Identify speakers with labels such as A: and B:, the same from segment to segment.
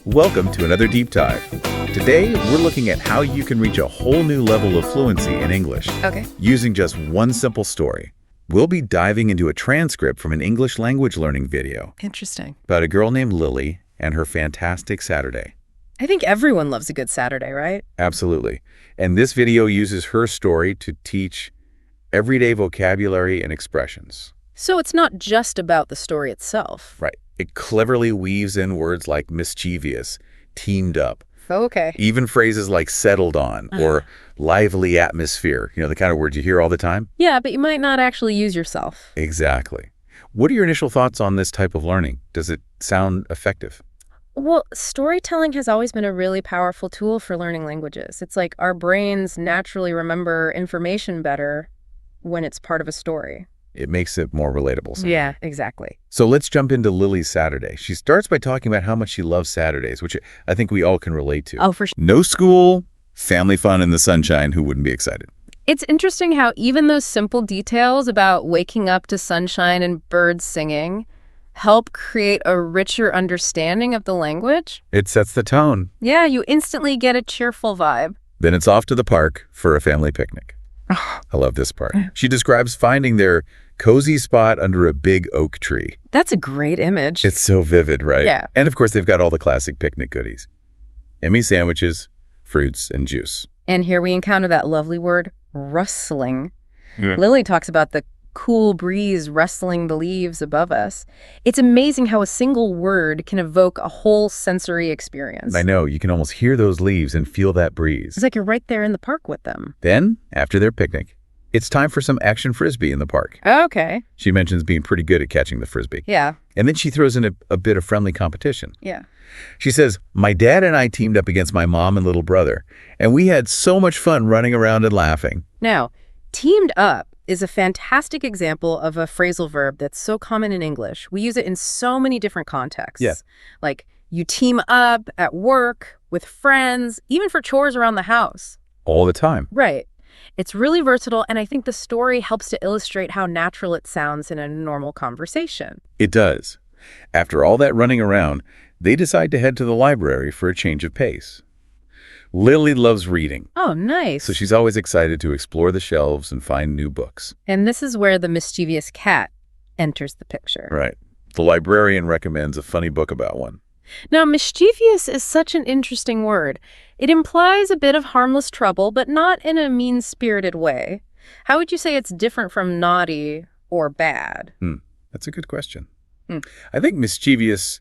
A: Welcome to another deep dive. Today, we're looking at how you can reach a whole new level of fluency in English.
B: Okay.
A: Using just one simple story. We'll be diving into a transcript from an English language learning video
B: Interesting.
A: about a girl named Lily and her fantastic Saturday.
B: I think everyone loves a good Saturday, right?
A: Absolutely. And this video uses her story to teach everyday vocabulary and expressions.
B: So it's not just about the story itself.
A: Right. It cleverly weaves in words like mischievous, teamed up,
B: Okay.
A: even phrases like settled on or lively atmosphere, the kind of words you hear all the time.
B: Yeah, but you might not actually use yourself.
A: Exactly. What are your initial thoughts on this type of learning? Does it sound effective?
B: Well, storytelling has always been a really powerful tool for learning languages. It's like our brains naturally remember information better when it's part of a story.
A: It makes it more relatable.
B: Yeah, exactly.
A: So let's jump into Lily's Saturday. She starts by talking about how much she loves Saturdays, which I think we all can relate to.
B: Oh, for sure.
A: No school, family fun in the sunshine. Who wouldn't be excited?
B: It's interesting how even those simple details about waking up to sunshine and birds singing help create a richer understanding of the language.
A: It sets the tone.
B: Yeah, you instantly get a cheerful vibe.
A: Then it's off to the park for a family picnic. I love this part. She describes finding their cozy spot under a big oak tree.
B: That's a great image.
A: It's so vivid, right?
B: Yeah.
A: And of course, they've got all the classic picnic goodies. Emmy sandwiches, fruits, and juice.
B: And here we encounter that lovely word, rustling.
A: Yeah.
B: Lily talks about the cool breeze rustling the leaves above us. It's amazing how a single word can evoke a whole sensory experience.
A: I know, you can almost hear those leaves and feel that breeze.
B: It's like you're right there in the park with them.
A: Then, after their picnic, it's time for some action frisbee in the park.
B: Okay.
A: She mentions being pretty good at catching the frisbee.
B: Yeah.
A: And then she throws in a bit of friendly competition.
B: Yeah.
A: She says, "My dad and I teamed up against my mom and little brother, and we had so much fun running around and laughing."
B: Now, teamed up is a fantastic example of a phrasal verb that's so common in English. We use it in so many different contexts.
A: Yeah.
B: Like you team up at work, with friends, even for chores around the house.
A: All the time.
B: Right. It's really versatile, and I think the story helps to illustrate how natural it sounds in a normal conversation.
A: It does. After all that running around, they decide to head to the library for a change of pace. Lily loves reading,
B: Oh, nice.
A: so she's always excited to explore the shelves and find new books.
B: And this is where the mischievous cat enters the picture.
A: Right. The librarian recommends a funny book about one.
B: Now, mischievous is such an interesting word. It implies a bit of harmless trouble, but not in a mean-spirited way. How would you say it's different from naughty or bad?
A: That's a good question. I think mischievous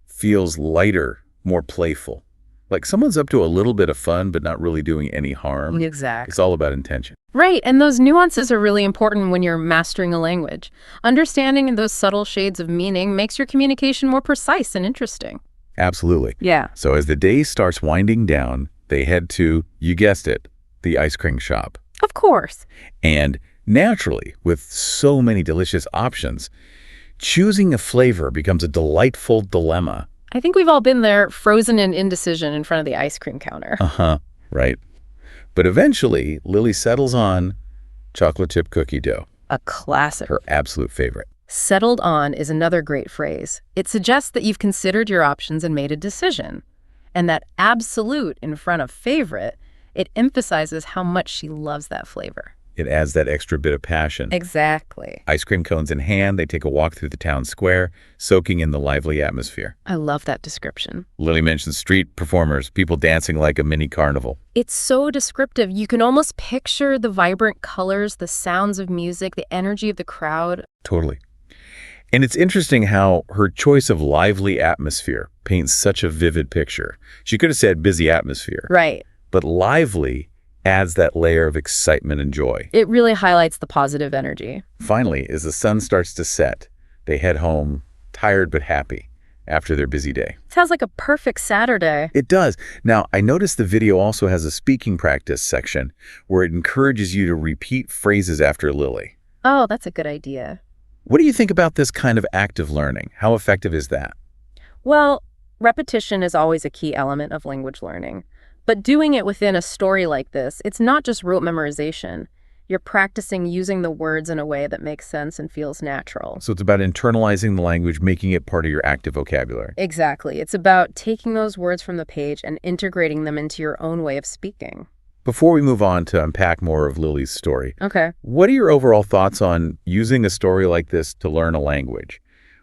A: feels lighter, more playful. Like someone's up to a little bit of fun, but not really doing any harm.
B: Exactly.
A: It's all about intention.
B: Right, and those nuances are really important when you're mastering a language. Understanding those subtle shades of meaning makes your communication more precise and interesting.
A: Absolutely.
B: Yeah.
A: So as the day starts winding down, they head to, you guessed it, the ice cream shop.
B: Of course.
A: And naturally, with so many delicious options, choosing a flavor becomes a delightful dilemma.
B: I think we've all been there, frozen in indecision in front of the ice cream counter.
A: Right. But eventually, Lily settles on chocolate chip cookie dough,
B: A classic.
A: her absolute favorite.
B: Settled on is another great phrase. It suggests that you've considered your options and made a decision. And that absolute in front of favorite, it emphasizes how much she loves that flavor.
A: It adds that extra bit of passion.
B: Exactly.
A: Ice cream cones in hand, they take a walk through the town square, soaking in the lively atmosphere.
B: I love that description.
A: Lily mentions street performers, people dancing like a mini carnival.
B: It's so descriptive. You can almost picture the vibrant colors, the sounds of music, the energy of the crowd.
A: Totally. And it's interesting how her choice of lively atmosphere paints such a vivid picture. She could have said busy atmosphere.
B: Right.
A: But lively adds that layer of excitement and joy.
B: It really highlights the positive energy.
A: Finally, as the sun starts to set, they head home, tired but happy, after their busy day.
B: Sounds like a perfect Saturday.
A: It does. Now, I noticed the video also has a speaking practice section where it encourages you to repeat phrases after Lily.
B: Oh, that's a good idea.
A: What do you think about this kind of active learning? How effective is that?
B: Well, repetition is always a key element of language learning. But doing it within a story like this, it's not just rote memorization. You're practicing using the words in a way that makes sense and feels natural.
A: So it's about internalizing the language, making it part of your active vocabulary.
B: Exactly. It's about taking those words from the page and integrating them into your own way of speaking.
A: Before we move on to unpack more of Lily's story,
B: Okay.
A: what are your overall thoughts on using a story like this to learn a language?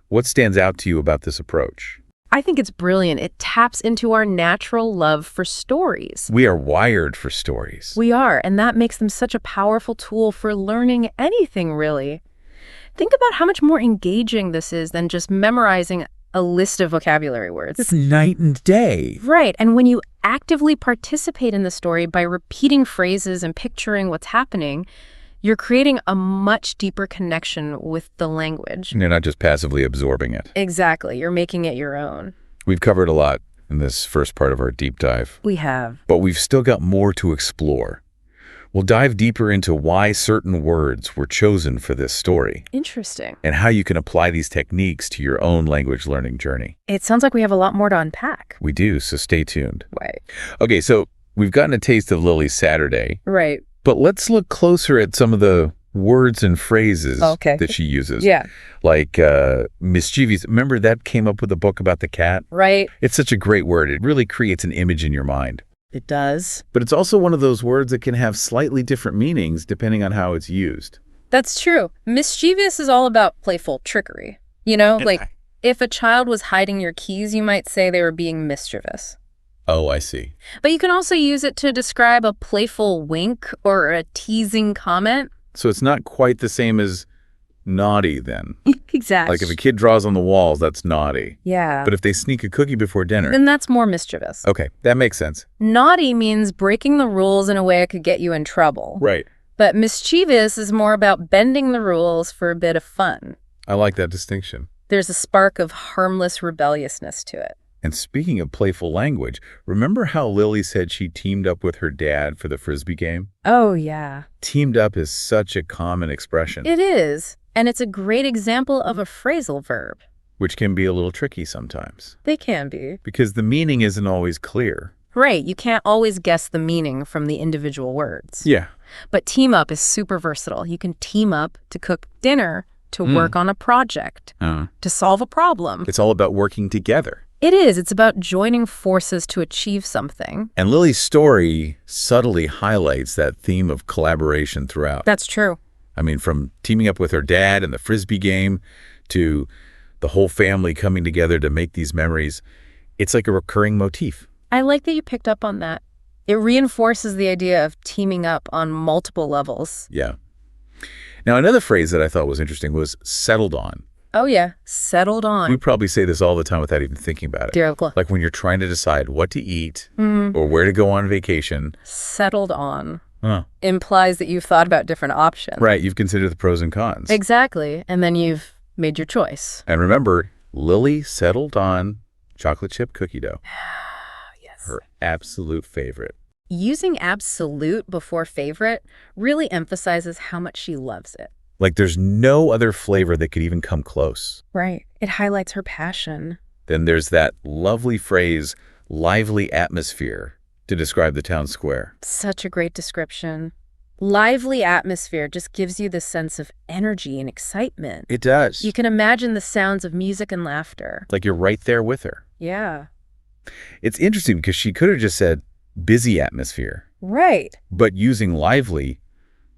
A: What stands out to you about this approach?
B: I think it's brilliant. It taps into our natural love for stories.
A: We are wired for stories.
B: We are, and that makes them such a powerful tool for learning anything, really. Think about how much more engaging this is than just memorizing a list of vocabulary words.
A: It's night and day.
B: Right, and when you actively participate in the story by repeating phrases and picturing what's happening, you're creating a much deeper connection with the language.
A: You're not just passively absorbing it.
B: Exactly, you're making it your own.
A: We've covered a lot in this first part of our deep dive,
B: We have.
A: but we've still got more to explore. We'll dive deeper into why certain words were chosen for this story
B: Interesting.
A: and how you can apply these techniques to your own language learning journey.
B: It sounds like we have a lot more to unpack.
A: We do, so stay tuned.
B: Right.
A: Okay, so we've gotten a taste of Lily's Saturday,
B: Right.
A: but let's look closer at some of the words and phrases
B: Okay.
A: that she uses.
B: Yeah.
A: Like mischievous. Remember that came up with a book about the cat?
B: Right.
A: It's such a great word. It really creates an image in your mind.
B: It does.
A: But it's also one of those words that can have slightly different meanings depending on how it's used.
B: That's true. Mischievous is all about playful trickery. You know, like if a child was hiding your keys, you might say they were being mischievous.
A: Oh, I see.
B: But you can also use it to describe a playful wink or a teasing comment.
A: So it's not quite the same as naughty then.
B: Exactly.
A: Like if a kid draws on the walls, that's naughty.
B: Yeah.
A: But if they sneak a cookie before dinner.
B: Then that's more mischievous.
A: Okay, that makes sense.
B: Naughty means breaking the rules in a way it could get you in trouble.
A: Right.
B: But mischievous is more about bending the rules for a bit of fun.
A: I like that distinction.
B: There's a spark of harmless rebelliousness to it.
A: And speaking of playful language, remember how Lily said she teamed up with her dad for the Frisbee game?
B: Oh, yeah.
A: Teamed up is such a common expression,
B: It is. And it's a great example of a phrasal verb.
A: which can be a little tricky sometimes
B: They can be.
A: because the meaning isn't always clear.
B: Right. You can't always guess the meaning from the individual words.
A: Yeah.
B: But team up is super versatile. You can team up to cook dinner, to work on a project, to solve a problem.
A: It's all about working together.
B: It is. It's about joining forces to achieve something.
A: And Lily's story subtly highlights that theme of collaboration throughout.
B: That's true.
A: I mean, from teaming up with her dad in the Frisbee game to the whole family coming together to make these memories, it's like a recurring motif.
B: I like that you picked up on that. It reinforces the idea of teaming up on multiple levels.
A: Yeah. Now, another phrase that I thought was interesting was settled on.
B: Oh, yeah. Settled on.
A: We probably say this all the time without even thinking about it.
B: Dear Uncle.
A: Like when you're trying to decide what to eat or where to go on vacation.
B: Settled on
A: Huh.
B: implies that you've thought about different options.
A: Right, you've considered the pros and cons.
B: Exactly. And then you've made your choice.
A: And remember, Lily settled on chocolate chip cookie dough.
B: Yes.
A: Her absolute favorite.
B: Using absolute before favorite really emphasizes how much she loves it.
A: Like there's no other flavor that could even come close.
B: Right. It highlights her passion.
A: Then there's that lovely phrase, lively atmosphere, to describe the town square.
B: Such a great description. Lively atmosphere just gives you this sense of energy and excitement.
A: It does.
B: You can imagine the sounds of music and laughter.
A: Like you're right there with her.
B: Yeah.
A: It's interesting because she could have just said busy atmosphere,
B: Right.
A: but using lively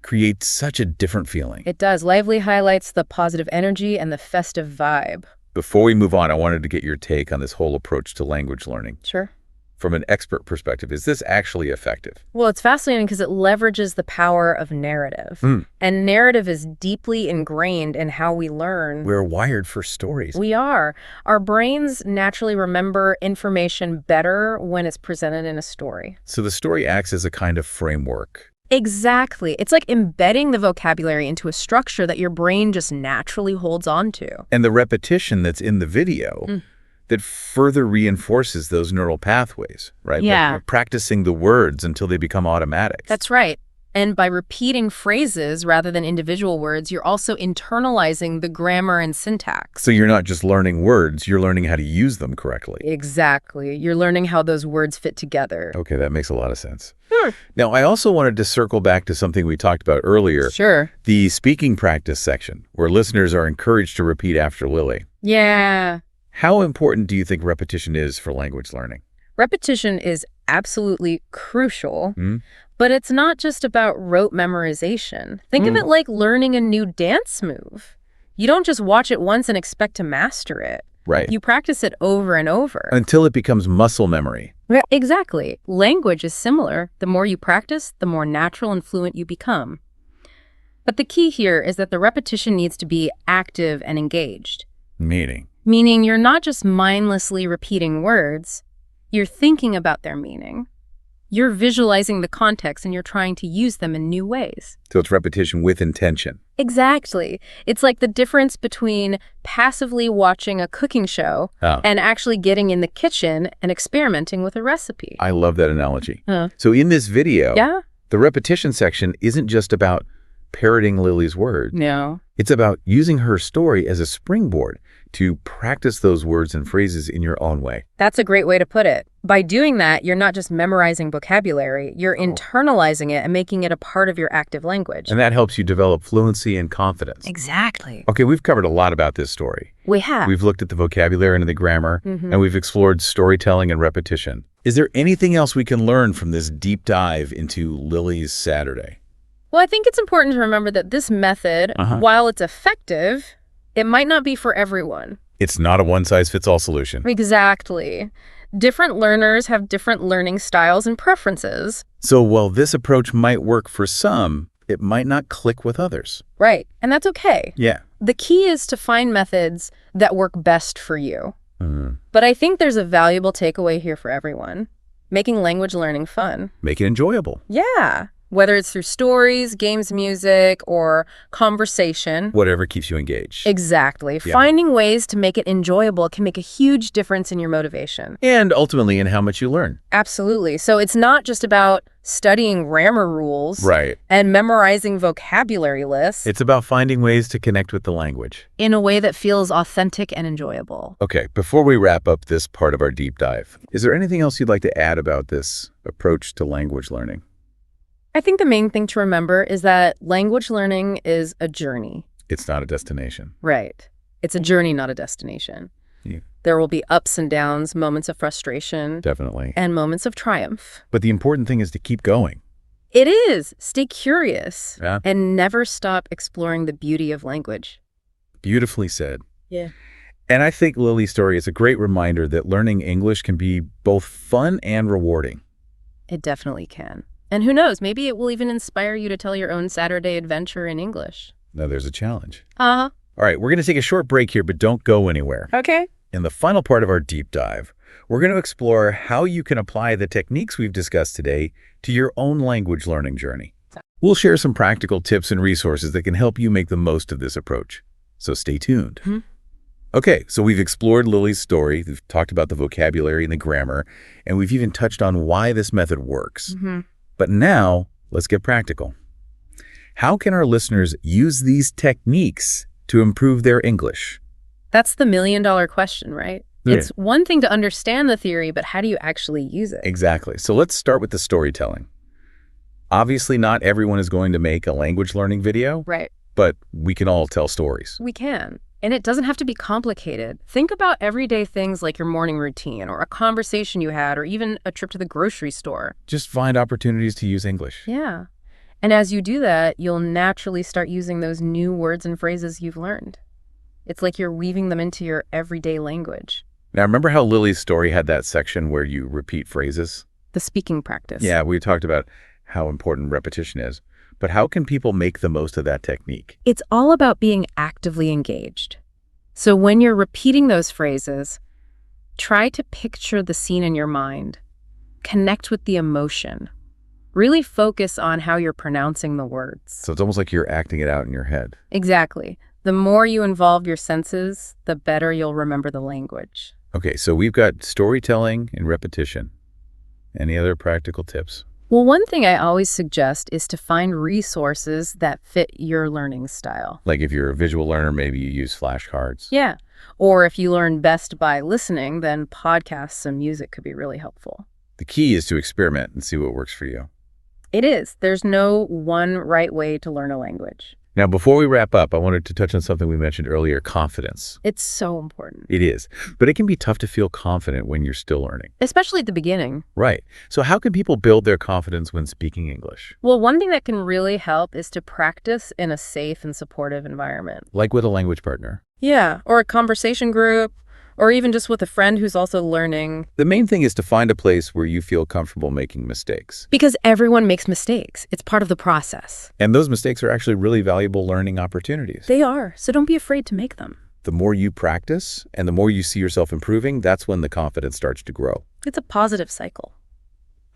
A: creates such a different feeling.
B: It does. Lively highlights the positive energy and the festive vibe.
A: Before we move on, I wanted to get your take on this whole approach to language learning.
B: Sure.
A: From an expert perspective, is this actually effective?
B: Well, it's fascinating because it leverages the power of narrative. And narrative is deeply ingrained in how we learn.
A: We're wired for stories.
B: We are. Our brains naturally remember information better when it's presented in a story.
A: So the story acts as a kind of framework.
B: Exactly. It's like embedding the vocabulary into a structure that your brain just naturally holds on to.
A: And the repetition that's in the video that further reinforces those neural pathways, right?
B: Yeah.
A: Like practicing the words until they become automatic.
B: That's right. And by repeating phrases rather than individual words, you're also internalizing the grammar and syntax.
A: So you're not just learning words, you're learning how to use them correctly.
B: Exactly. You're learning how those words fit together.
A: Okay, that makes a lot of sense.
B: Sure.
A: Now, I also wanted to circle back to something we talked about earlier.
B: Sure.
A: The speaking practice section, where listeners are encouraged to repeat after Lily.
B: Yeah.
A: How important do you think repetition is for language learning?
B: Repetition is absolutely crucial,
A: Hmm?
B: but it's not just about rote memorization. Think of it like learning a new dance move. You don't just watch it once and expect to master it.
A: Right.
B: You practice it over and over.
A: Until it becomes muscle memory.
B: Exactly. Language is similar. The more you practice, the more natural and fluent you become. But the key here is that the repetition needs to be active and engaged.
A: Meaning
B: You're not just mindlessly repeating words, you're thinking about their meaning. You're visualizing the context and you're trying to use them in new ways.
A: So it's repetition with intention.
B: Exactly. It's like the difference between passively watching a cooking show and actually getting in the kitchen and experimenting with a recipe.
A: I love that analogy. So in this video, the repetition section isn't just about parroting Lily's words.
B: No.
A: It's about using her story as a springboard to practice those words and phrases in your own way.
B: That's a great way to put it. By doing that, you're not just memorizing vocabulary, you're internalizing it and making it a part of your active language.
A: And that helps you develop fluency and confidence.
B: Exactly.
A: Okay, we've covered a lot about this story.
B: We have.
A: We've looked at the vocabulary and the grammar, and we've explored storytelling and repetition. Is there anything else we can learn from this deep dive into Lily's Saturday?
B: Well, I think it's important to remember that this method, while it's effective, it might not be for everyone.
A: It's not a one-size-fits-all solution.
B: Exactly. Different learners have different learning styles and preferences.
A: So while this approach might work for some, it might not click with others.
B: Right. And that's okay.
A: Yeah.
B: The key is to find methods that work best for you. But I think there's a valuable takeaway here for everyone. Making language learning fun.
A: Make it enjoyable.
B: Yeah. Whether it's through stories, games, music, or conversation.
A: Whatever keeps you engaged.
B: Exactly.
A: Yeah.
B: Finding ways to make it enjoyable can make a huge difference in your motivation.
A: And ultimately in how much you learn.
B: Absolutely. So it's not just about studying grammar rules and memorizing vocabulary lists.
A: It's about finding ways to connect with the language
B: in a way that feels authentic and enjoyable.
A: Okay, before we wrap up this part of our deep dive, is there anything else you'd like to add about this approach to language learning?
B: I think the main thing to remember is that language learning is a journey.
A: It's not a destination.
B: Right. It's a journey, not a destination.
A: Yeah.
B: There will be ups and downs, moments of frustration.
A: Definitely.
B: And moments of triumph.
A: But the important thing is to keep going.
B: It is. Stay curious.
A: Yeah.
B: And never stop exploring the beauty of language.
A: Beautifully said.
B: Yeah.
A: And I think Lily's story is a great reminder that learning English can be both fun and rewarding.
B: It definitely can. And who knows, maybe it will even inspire you to tell your own Saturday adventure in English.
A: Now there's a challenge.
B: Uh-huh.
A: All right, we're going to take a short break here, but don't go anywhere.
B: Okay.
A: In the final part of our deep dive, we're going to explore how you can apply the techniques we've discussed today to your own language learning journey. We'll share some practical tips and resources that can help you make the most of this approach. So stay tuned. Okay, so we've explored Lily's story, we've talked about the vocabulary and the grammar, and we've even touched on why this method works. But now, let's get practical. How can our listeners use these techniques to improve their English?
B: That's the million-dollar question, right?
A: Yeah.
B: It's one thing to understand the theory, but how do you actually use it?
A: Exactly. So let's start with the storytelling. Obviously, not everyone is going to make a language learning video,
B: Right.
A: but we can all tell stories.
B: We can. And it doesn't have to be complicated. Think about everyday things like your morning routine or a conversation you had or even a trip to the grocery store.
A: Just find opportunities to use English.
B: Yeah. And as you do that, you'll naturally start using those new words and phrases you've learned. It's like you're weaving them into your everyday language.
A: Now, remember how Lily's story had that section where you repeat phrases?
B: The speaking practice.
A: Yeah, we talked about how important repetition is. But how can people make the most of that technique?
B: It's all about being actively engaged. So when you're repeating those phrases, try to picture the scene in your mind. Connect with the emotion. Really focus on how you're pronouncing the words.
A: So it's almost like you're acting it out in your head.
B: Exactly. The more you involve your senses, the better you'll remember the language.
A: Okay, so we've got storytelling and repetition. Any other practical tips?
B: Well, one thing I always suggest is to find resources that fit your learning style.
A: Like if you're a visual learner, maybe you use flashcards.
B: Yeah. Or if you learn best by listening, then podcasts and music could be really helpful.
A: The key is to experiment and see what works for you.
B: It is. There's no one right way to learn a language.
A: Now, before we wrap up, I wanted to touch on something we mentioned earlier, confidence.
B: It's so important.
A: It is, but it can be tough to feel confident when you're still learning.
B: Especially at the beginning.
A: Right. So how can people build their confidence when speaking English?
B: Well, one thing that can really help is to practice in a safe and supportive environment.
A: Like with a language partner.
B: Yeah, or a conversation group, or even just with a friend who's also learning.
A: The main thing is to find a place where you feel comfortable making mistakes.
B: Because everyone makes mistakes. It's part of the process.
A: And those mistakes are actually really valuable learning opportunities.
B: They are, so don't be afraid to make them.
A: The more you practice and the more you see yourself improving, that's when the confidence starts to grow.
B: It's a positive cycle.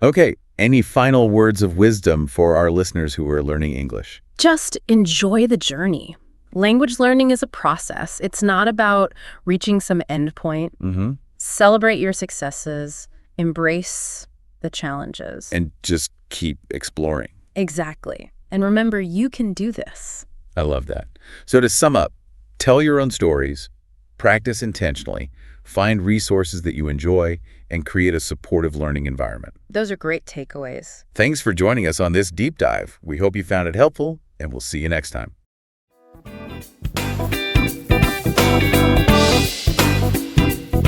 A: Okay, any final words of wisdom for our listeners who are learning English?
B: Just enjoy the journey. Language learning is a process. It's not about reaching some endpoint. Celebrate your successes. Embrace the challenges.
A: And just keep exploring.
B: Exactly. And remember, you can do this.
A: I love that. So to sum up, tell your own stories, practice intentionally, find resources that you enjoy, and create a supportive learning environment.
B: Those are great takeaways.
A: Thanks for joining us on this deep dive. We hope you found it helpful, and we'll see you next time.